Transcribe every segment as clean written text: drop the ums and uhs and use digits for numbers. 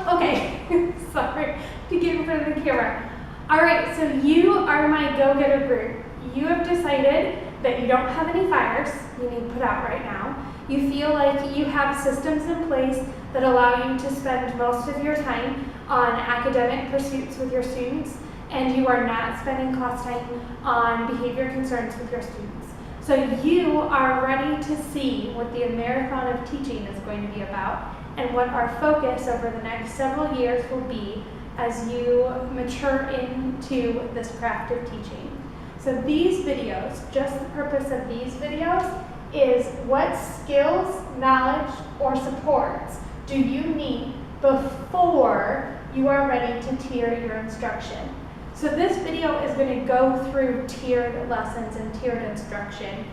Okay, sorry to get in front of the camera. All right, so you are my go-getter group. You have decided that you don't have any fires you need put out right now. You feel like you have systems in place that allow you to spend most of your time on academic pursuits with your students, and you are not spending class time on behavior concerns with your students. So you are ready to see what the marathon of teaching is going to be about and what our focus over the next several years will be as you mature into this craft of teaching. So these videos, just the purpose of these videos is what skills, knowledge, or supports do you need before you are ready to tier your instruction. So this video is going to go through tiered lessons and tiered instruction.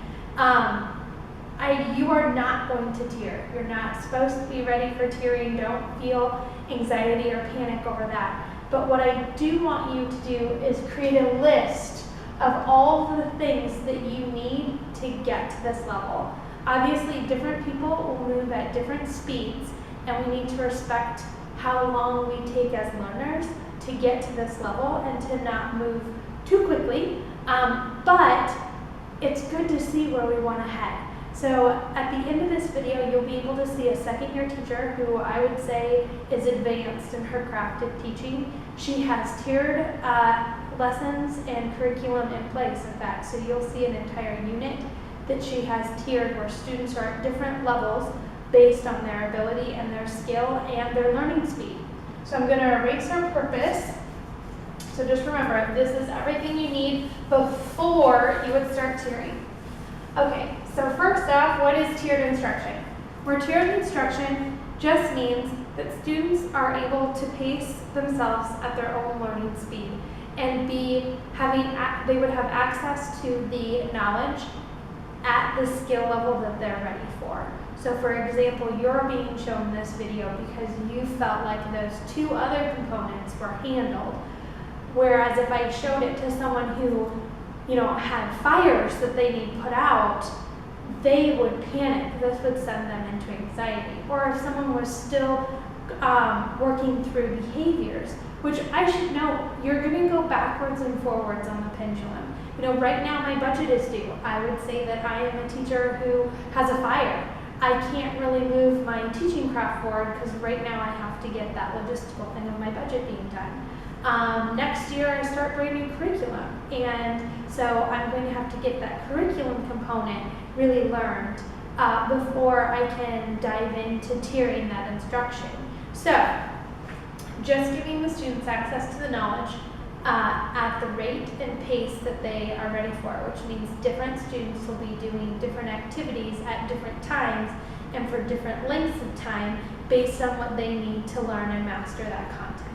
You are not going to tier. You're not supposed to be ready for tiering. Don't feel anxiety or panic over that. But what I do want you to do is create a list of all the things that you need to get to this level. Obviously, different people will move at different speeds, and we need to respect how long we take as learners to get to this level and to not move too quickly. But it's good to see where we want to head. So at the end of this video, you'll be able to see a second-year teacher who I would say is advanced in her craft of teaching. She has tiered lessons and curriculum in place, in fact. So you'll see an entire unit that she has tiered where students are at different levels based on their ability and their skill and their learning speed. So I'm going to erase our purpose. So just remember, this is everything you need before you would start tiering. Okay, so first off, what is tiered instruction? Where tiered instruction just means that students are able to pace themselves at their own learning speed and they would have access to the knowledge at the skill level that they're ready for. So for example, you're being shown this video because you felt like those two other components were handled. Whereas if I showed it to someone who, had fires that they need put out, they would panic. This would send them into anxiety. Or if someone was still working through behaviors, which I should know, you're going to go backwards and forwards on the pendulum. Right now my budget is due. I would say that I am a teacher who has a fire. I can't really move my teaching craft forward because right now I have to get that logistical thing of my budget being done. Next year I start brand new curriculum, and so I'm going to have to get that curriculum component really learned before I can dive into tiering that instruction. So just giving the students access to the knowledge at the rate and pace that they are ready for, which means different students will be doing different activities at different times and for different lengths of time based on what they need to learn and master that content.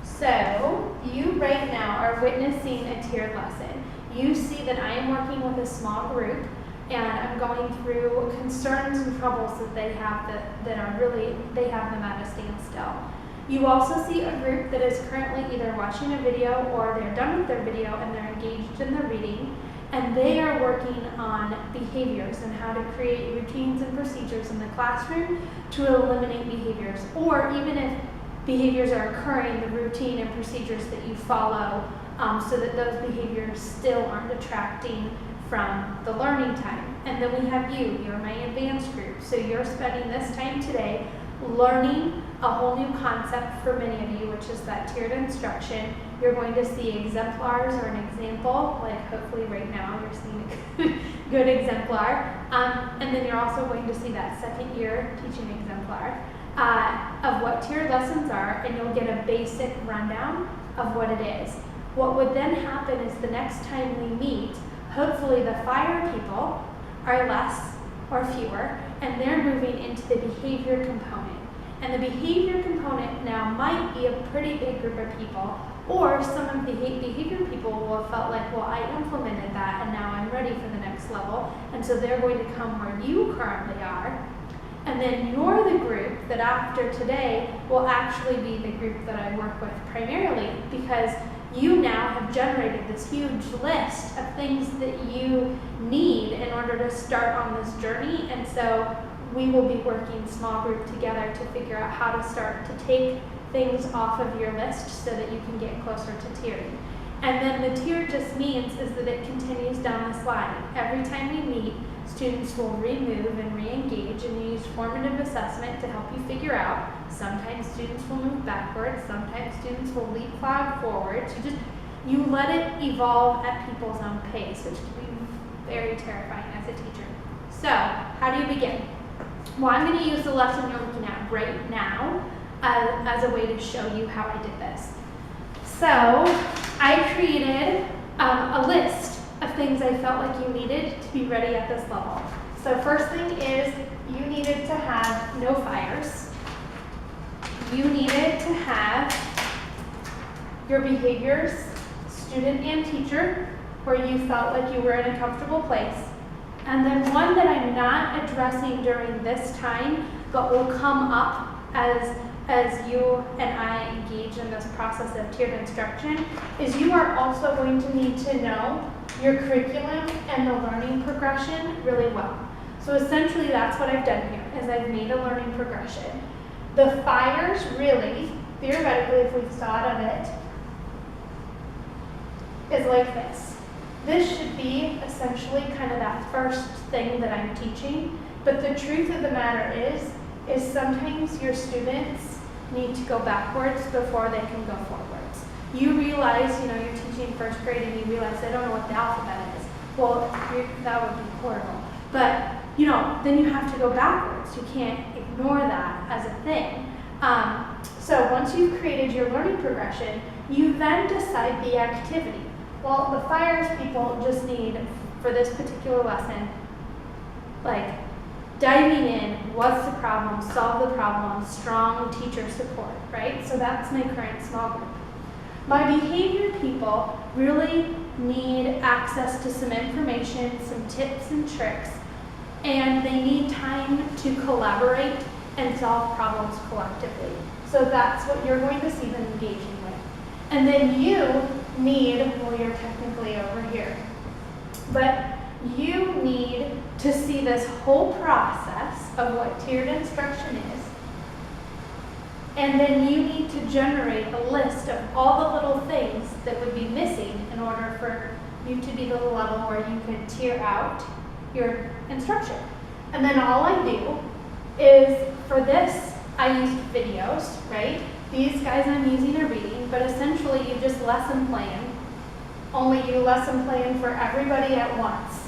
So you right now are witnessing a tiered lesson. You see that I am working with a small group and I'm going through concerns and troubles that they have that are really, they have them at a standstill. You also see a group that is currently either watching a video or they're done with their video and they're engaged in the reading, and they are working on behaviors and how to create routines and procedures in the classroom to eliminate behaviors, or even if behaviors are occurring, the routine and procedures that you follow so that those behaviors still aren't detracting from the learning time. And then we have you're my advanced group. So you're spending this time today learning a whole new concept for many of you, which is that tiered instruction. You're going to see exemplars or an example, like hopefully right now you're seeing a good exemplar. And then you're also going to see that second year teaching exemplar of what tiered lessons are, and you'll get a basic rundown of what it is. What would then happen is the next time we meet, hopefully the fire people are less or fewer, and they're moving into the behavior component. And the behavior component now might be a pretty big group of people, or some of the behavior people will have felt like, well, I implemented that and now I'm ready for the next level, and so they're going to come where you currently are. And then you're the group that after today will actually be the group that I work with primarily, because you now have generated this huge list of things that you need in order to start on this journey. And so we will be working small group together to figure out how to start to take things off of your list so that you can get closer to tiering. And then the tier just means is that it continues down this line. Every time we meet, students will remove and re-engage and use formative assessment to help you figure out. Sometimes students will move backwards, sometimes students will leapfrog forwards. You let it evolve at people's own pace, which can be very terrifying as a teacher. So, how do you begin? Well, I'm going to use the lesson you're looking at right now as a way to show you how I did this. So, I created a list of things I felt like you needed to be ready at this level. So first thing is you needed to have no fires. You needed to have your behaviors, student and teacher, where you felt like you were in a comfortable place. And then one that I'm not addressing during this time, but will come up as you and I engage in this process of tiered instruction, is you are also going to need to know your curriculum and the learning progression really well. So essentially that's what I've done here, is I've made a learning progression. The fires really, theoretically, if we thought of it, is like this. This should be essentially kind of that first thing that I'm teaching, but the truth of the matter is sometimes your students need to go backwards before they can go forwards. You realize, you're teaching first grade and you realize they don't know what the alphabet is. Well, that would be horrible. But, then you have to go backwards. You can't ignore that as a thing. So once you've created your learning progression, you then decide the activity. Well, the fires people just need, for this particular lesson, like diving in, what's the problem, solve the problem, strong teacher support, right? So that's my current small group. My behavior people really need access to some information, some tips and tricks, and they need time to collaborate and solve problems collectively. So that's what you're going to see them engaging with. And then you need, well, you're technically over here, but you need to see this whole process of what tiered instruction is, and then you need to generate a list of all the little things that would be missing in order for you to be the level where you could tier out your instruction. And then all I do is, for this, I used videos, right? These guys I'm using are reading, but essentially you just lesson plan, only you lesson plan for everybody at once.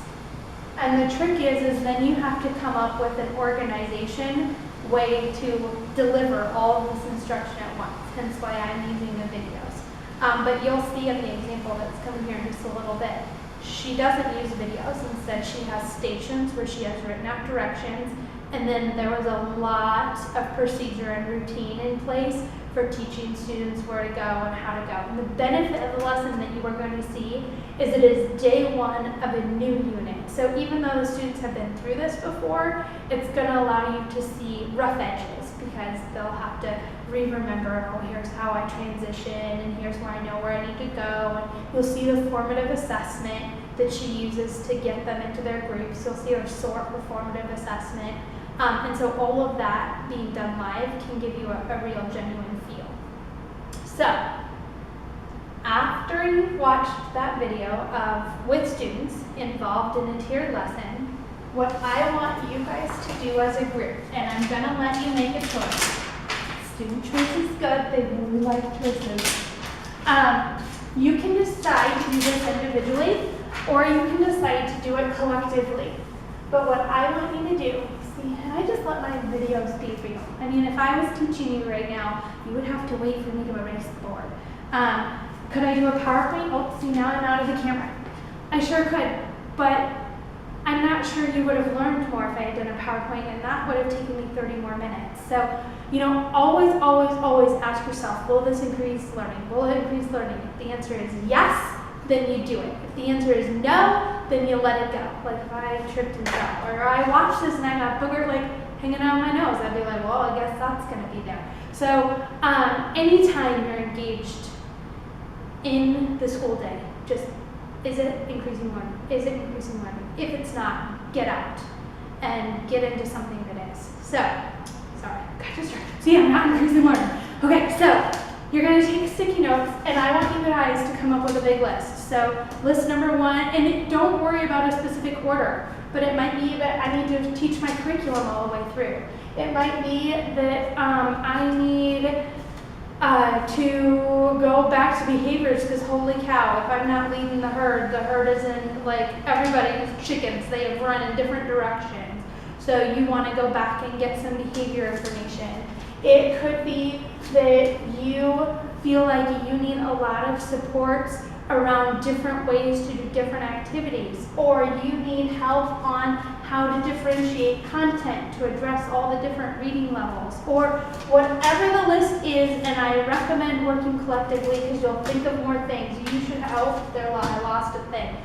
And the trick is then you have to come up with an organization way to deliver all of this instruction at once, hence why I'm using the videos. But you'll see in the example that's coming here in just a little bit, she doesn't use videos. Instead, she has stations where she has written out directions, and then there was a lot of procedure and routine in place for teaching students where to go and how to go. And the benefit of the lesson that you are going to see is it is day one of a new unit. So even though the students have been through this before, it's going to allow you to see rough edges, because they'll have to remember, oh, here's how I transition, and here's where I know where I need to go. And you'll see the formative assessment that she uses to get them into their groups. You'll see her sort the formative assessment. And so all of that being done live can give you a real, genuine feel. So, after you've watched that video with students involved in a tiered lesson, what I want you guys to do as a group, and I'm going to let you make a choice. Student choice is good. They really like choices. You can decide to do this individually, or you can decide to do it collectively. But what I want you to do, and I just let my videos be real. I mean, if I was teaching you right now, you would have to wait for me to erase the board. Could I do a PowerPoint? Oh, see, now I'm out of the camera. I sure could, but I'm not sure you would have learned more if I had done a PowerPoint, and that would have taken me 30 more minutes. So, always, always, always ask yourself, will this increase learning? Will it increase learning? If the answer is yes, then you do it. If the answer is no, then you let it go. Like if I tripped and fell, or I watched this and I got booger hanging out of my nose, I'd be like, well, I guess that's going to be there. So anytime you're engaged in the school day, just, is it increasing learning? Is it increasing learning? If it's not, get out and get into something that is. So, sorry, got distracted. See, I'm not increasing learning. Okay, so you're gonna take sticky notes, and I want you guys to come up with a big list. So list number 1, and don't worry about a specific order, but it might be that I need to teach my curriculum all the way through. It might be that I need to go back to behaviors because holy cow, if I'm not leading the herd isn't like everybody's chickens. They have run in different directions. So you want to go back and get some behavior information. It could be that you feel like you need a lot of supports around different ways to do different activities, or you need help on how to differentiate content to address all the different reading levels, or whatever the list is. And I recommend working collectively because you'll think of more things. You should have, I lost a thing.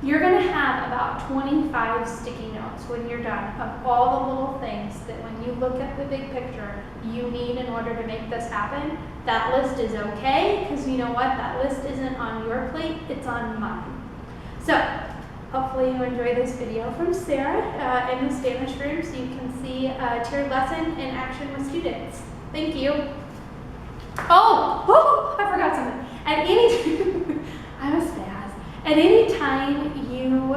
You're going to have about 25 sticky notes when you're done of all the little things that when you look at the big picture you need in order to make this happen. That list is okay because you know what? That list isn't on your plate, it's on mine. So hopefully you enjoy this video from Sarah in the Spanish room so you can see a tiered lesson in action with students. Thank you. Oh, I forgot something. At any I'm a spaz. At any time you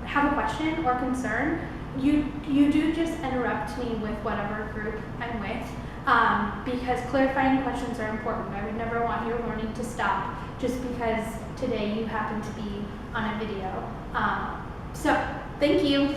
have a question or concern, you do just interrupt me with whatever group I'm with, because clarifying questions are important. I would never want your learning to stop just because today you happen to be on a video. So, thank you.